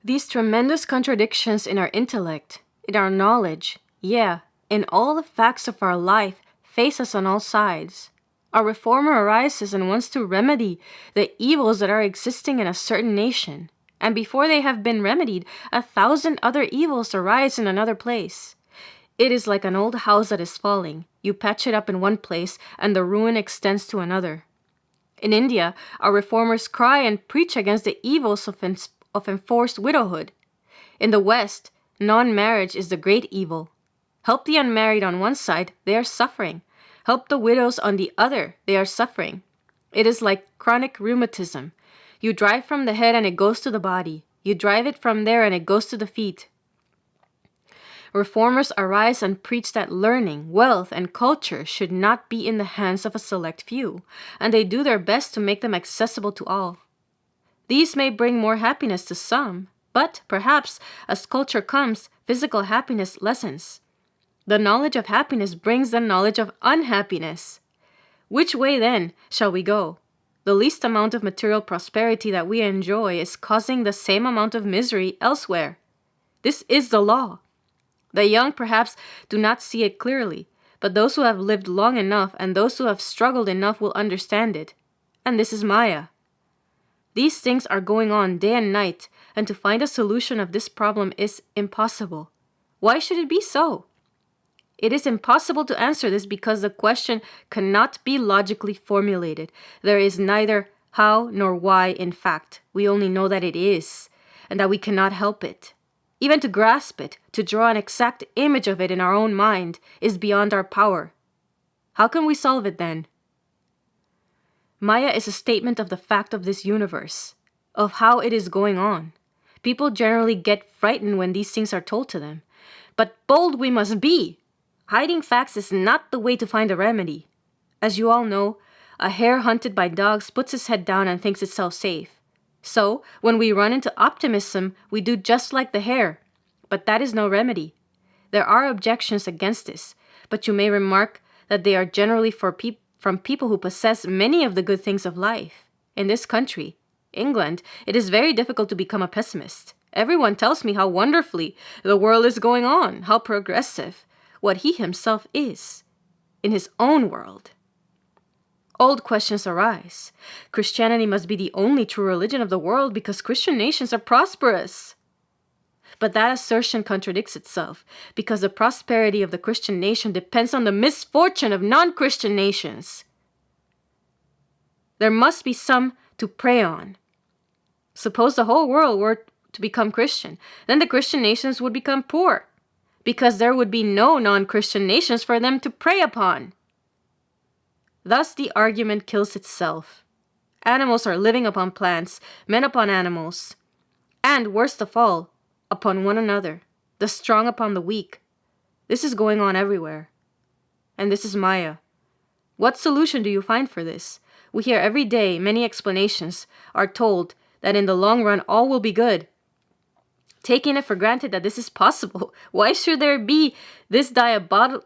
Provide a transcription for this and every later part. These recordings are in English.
These tremendous contradictions in our intellect, in our knowledge, in all the facts of our life face us on all sides. A reformer arises and wants to remedy the evils that are existing in a certain nation, and before they have been remedied, 1,000 other evils arise in another place. It is like an old house that is falling. You patch it up in one place, and the ruin extends to another. In India, our reformers cry and preach against the evils of enforced widowhood. In the West, non-marriage is the great evil. Help the unmarried on one side, they are suffering. Help the widows on the other, they are suffering. It is like chronic rheumatism. You drive from the head and it goes to the body. You drive it from there and it goes to the feet. Reformers arise and preach that learning, wealth, and culture should not be in the hands of a select few, and they do their best to make them accessible to all. These may bring more happiness to some, but perhaps as culture comes, physical happiness lessens. The knowledge of happiness brings the knowledge of unhappiness. Which way then shall we go? The least amount of material prosperity that we enjoy is causing the same amount of misery elsewhere. This is the law. The young perhaps do not see it clearly, but those who have lived long enough and those who have struggled enough will understand it. And this is Maya. These things are going on day and night, and to find a solution of this problem is impossible. Why should it be so? It is impossible to answer this because the question cannot be logically formulated. There is neither how nor why in fact. We only know that it is, and that we cannot help it. Even to grasp it, to draw an exact image of it in our own mind, is beyond our power. How can we solve it then? Maya is a statement of the fact of this universe, of how it is going on. People generally get frightened when these things are told to them. But bold we must be! Hiding facts is not the way to find a remedy. As you all know, a hare hunted by dogs puts its head down and thinks itself safe. So, when we run into optimism, we do just like the hare. But that is no remedy. There are objections against this, but you may remark that they are generally from people who possess many of the good things of life. In this country, England, it is very difficult to become a pessimist. Everyone tells me how wonderfully the world is going on, how progressive, what he himself is, in his own world. Old questions arise. Christianity must be the only true religion of the world because Christian nations are prosperous. But that assertion contradicts itself because the prosperity of the Christian nation depends on the misfortune of non-Christian nations. There must be some to prey on. Suppose the whole world were to become Christian, then the Christian nations would become poor because there would be no non-Christian nations for them to prey upon. Thus the argument kills itself. Animals are living upon plants, men upon animals, and, worst of all, upon one another, the strong upon the weak. This is going on everywhere. And this is Maya. What solution do you find for this? We hear every day many explanations are told that in the long run all will be good. Taking it for granted that this is possible, why should there be this diabolical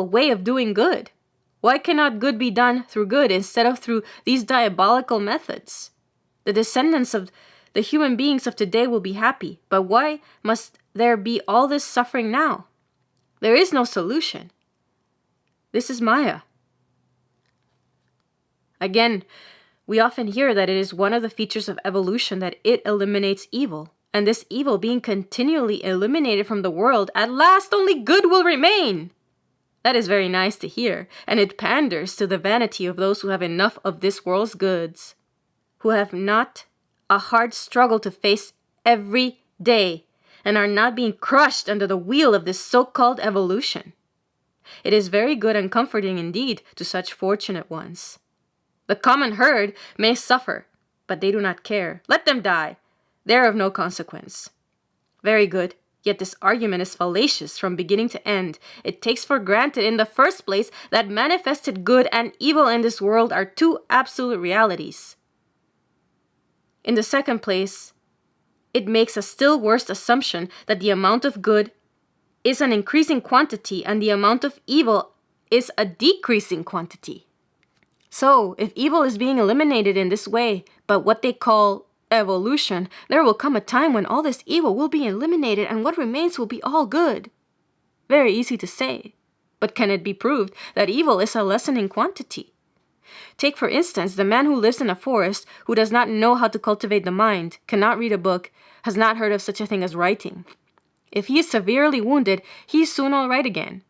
way of doing good? Why cannot good be done through good instead of through these diabolical methods? The descendants of the human beings of today will be happy, but why must there be all this suffering now? There is no solution. This is Maya. Again, we often hear that it is one of the features of evolution that it eliminates evil. And this evil being continually eliminated from the world, at last only good will remain. That is very nice to hear, and it panders to the vanity of those who have enough of this world's goods, who have not a hard struggle to face every day, and are not being crushed under the wheel of this so-called evolution. It is very good and comforting indeed to such fortunate ones. The common herd may suffer, but they do not care. Let them die. They are of no consequence. Very good, yet this argument is fallacious from beginning to end. It takes for granted in the first place that manifested good and evil in this world are two absolute realities. In the second place, it makes a still worse assumption that the amount of good is an increasing quantity and the amount of evil is a decreasing quantity. So, if evil is being eliminated in this way, but what they call evolution, there will come a time when all this evil will be eliminated and what remains will be all good. Very easy to say, but can it be proved that evil is a lessening quantity? Take, for instance, the man who lives in a forest, who does not know how to cultivate the mind, cannot read a book, has not heard of such a thing as writing. If he is severely wounded, he is soon all right again.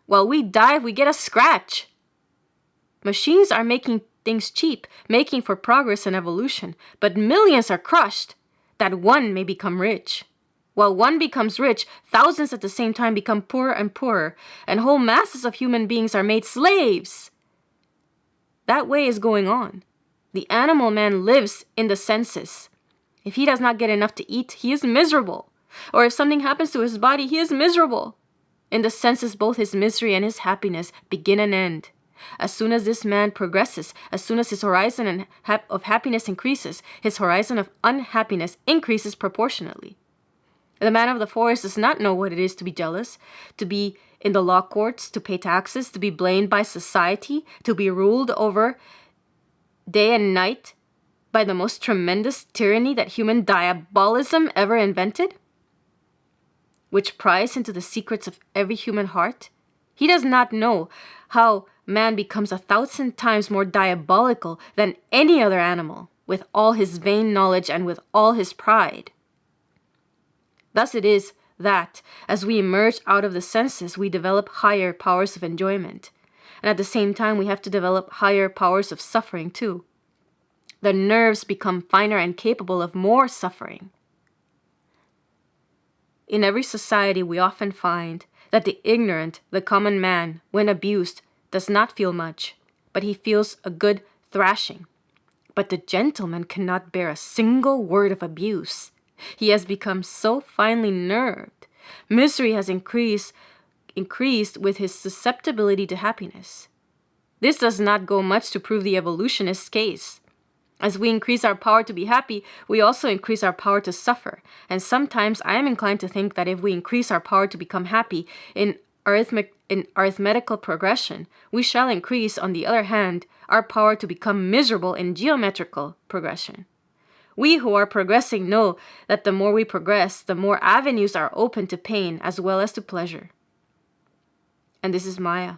While we dive, we get a scratch. Machines are making things cheap, making for progress and evolution, but millions are crushed, that one may become rich. While one becomes rich, thousands at the same time become poorer and poorer, and whole masses of human beings are made slaves. That way is going on. The animal man lives in the senses. If he does not get enough to eat, he is miserable. Or if something happens to his body, he is miserable. In the senses, both his misery and his happiness begin and end. As soon as this man progresses, as soon as his horizon of happiness increases, his horizon of unhappiness increases proportionately. The man of the forest does not know what it is to be jealous, to be in the law courts, to pay taxes, to be blamed by society, to be ruled over day and night by the most tremendous tyranny that human diabolism ever invented, which pries into the secrets of every human heart. He does not know how man becomes 1,000 times more diabolical than any other animal, with all his vain knowledge and with all his pride. Thus it is that, as we emerge out of the senses, we develop higher powers of enjoyment. And at the same time, we have to develop higher powers of suffering too. The nerves become finer and capable of more suffering. In every society, we often find that the ignorant, the common man, when abused, does not feel much, but he feels a good thrashing. But the gentleman cannot bear a single word of abuse. He has become so finely nerved. Misery has increased with his susceptibility to happiness. This does not go much to prove the evolutionist's case. As we increase our power to be happy, we also increase our power to suffer. And sometimes I am inclined to think that if we increase our power to become happy in arithmetical progression, we shall increase, on the other hand, our power to become miserable in geometrical progression. We who are progressing know that the more we progress, the more avenues are open to pain as well as to pleasure. And this is Maya.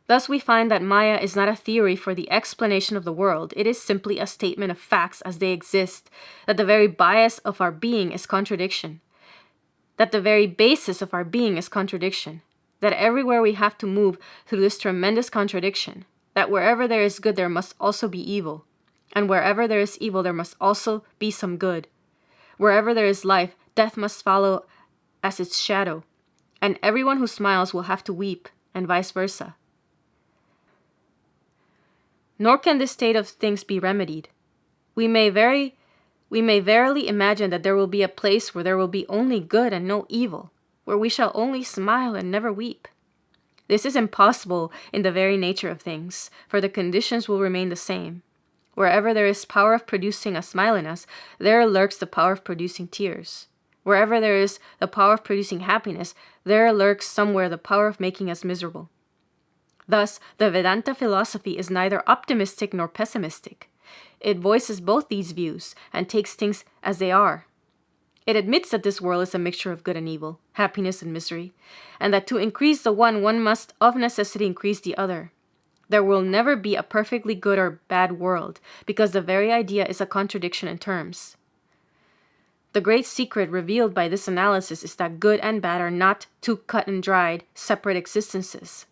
Thus we find that Maya is not a theory for the explanation of the world. It is simply a statement of facts as they exist, that the very bias of our being is contradiction. That the very basis of our being is contradiction, that everywhere we have to move through this tremendous contradiction, that wherever there is good there must also be evil, and wherever there is evil there must also be some good. Wherever there is life, death must follow as its shadow, and everyone who smiles will have to weep, and vice versa. Nor can this state of things be remedied. We may verily imagine that there will be a place where there will be only good and no evil, where we shall only smile and never weep. This is impossible in the very nature of things, for the conditions will remain the same. Wherever there is power of producing a smile in us, there lurks the power of producing tears. Wherever there is the power of producing happiness, there lurks somewhere the power of making us miserable. Thus, the Vedanta philosophy is neither optimistic nor pessimistic. It voices both these views and takes things as they are. It admits that this world is a mixture of good and evil, happiness and misery, and that to increase the one must of necessity increase the other. There will never be a perfectly good or bad world, because the very idea is a contradiction in terms. The great secret revealed by this analysis is that good and bad are not two cut and dried, separate existences.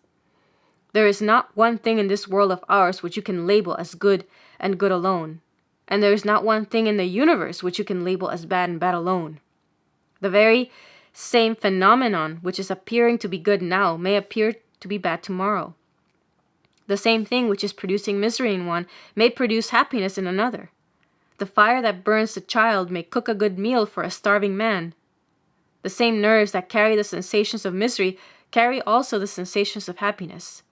There is not one thing in this world of ours which you can label as good and good alone, and there is not one thing in the universe which you can label as bad and bad alone. The very same phenomenon which is appearing to be good now may appear to be bad tomorrow. The same thing which is producing misery in one may produce happiness in another. The fire that burns the child may cook a good meal for a starving man. The same nerves that carry the sensations of misery carry also the sensations of happiness.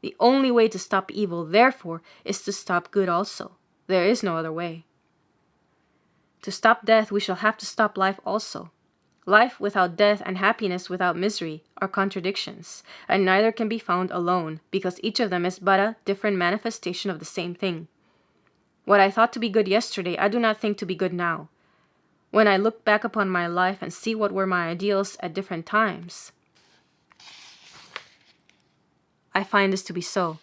The only way to stop evil, therefore, is to stop good also. There is no other way. To stop death, we shall have to stop life also. Life without death and happiness without misery are contradictions, and neither can be found alone, because each of them is but a different manifestation of the same thing. What I thought to be good yesterday, I do not think to be good now. When I look back upon my life and see what were my ideals at different times, I find this to be so.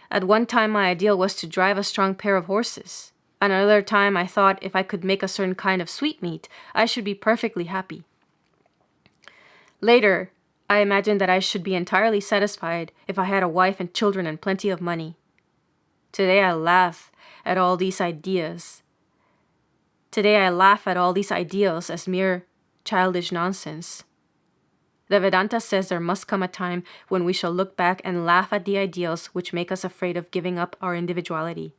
At one time, my ideal was to drive a strong pair of horses. Another time, I thought if I could make a certain kind of sweetmeat, I should be perfectly happy. Later, I imagined that I should be entirely satisfied if I had a wife and children and plenty of money. Today, I laugh at all these ideas. Today, I laugh at all these ideals as mere childish nonsense. The Vedanta says there must come a time when we shall look back and laugh at the ideals which make us afraid of giving up our individuality.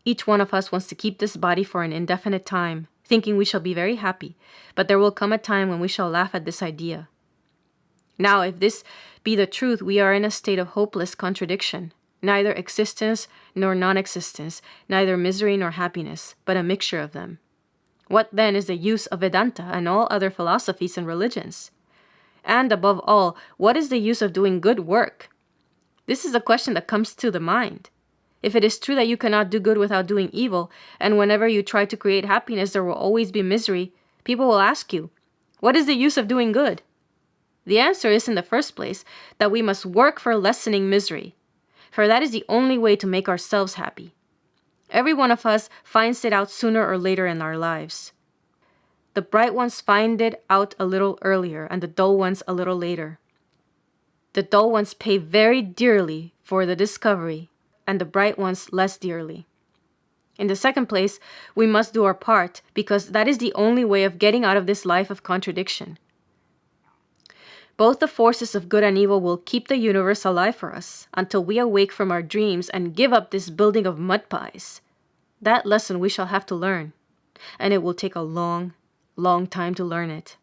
Each one of us wants to keep this body for an indefinite time, thinking we shall be very happy, but there will come a time when we shall laugh at this idea. Now, if this be the truth, we are in a state of hopeless contradiction, neither existence nor non-existence, neither misery nor happiness, but a mixture of them. What then is the use of Vedanta and all other philosophies and religions? And above all, what is the use of doing good work? This is a question that comes to the mind. If it is true that you cannot do good without doing evil, and whenever you try to create happiness there will always be misery, people will ask you, what is the use of doing good? The answer is, in the first place, that we must work for lessening misery, for that is the only way to make ourselves happy. Every one of us finds it out sooner or later in our lives. The bright ones find it out a little earlier, and the dull ones a little later. The dull ones pay very dearly for the discovery, and the bright ones less dearly. In the second place, we must do our part, because that is the only way of getting out of this life of contradiction. Both the forces of good and evil will keep the universe alive for us until we awake from our dreams and give up this building of mud pies. That lesson we shall have to learn, and it will take a long, long time to learn it.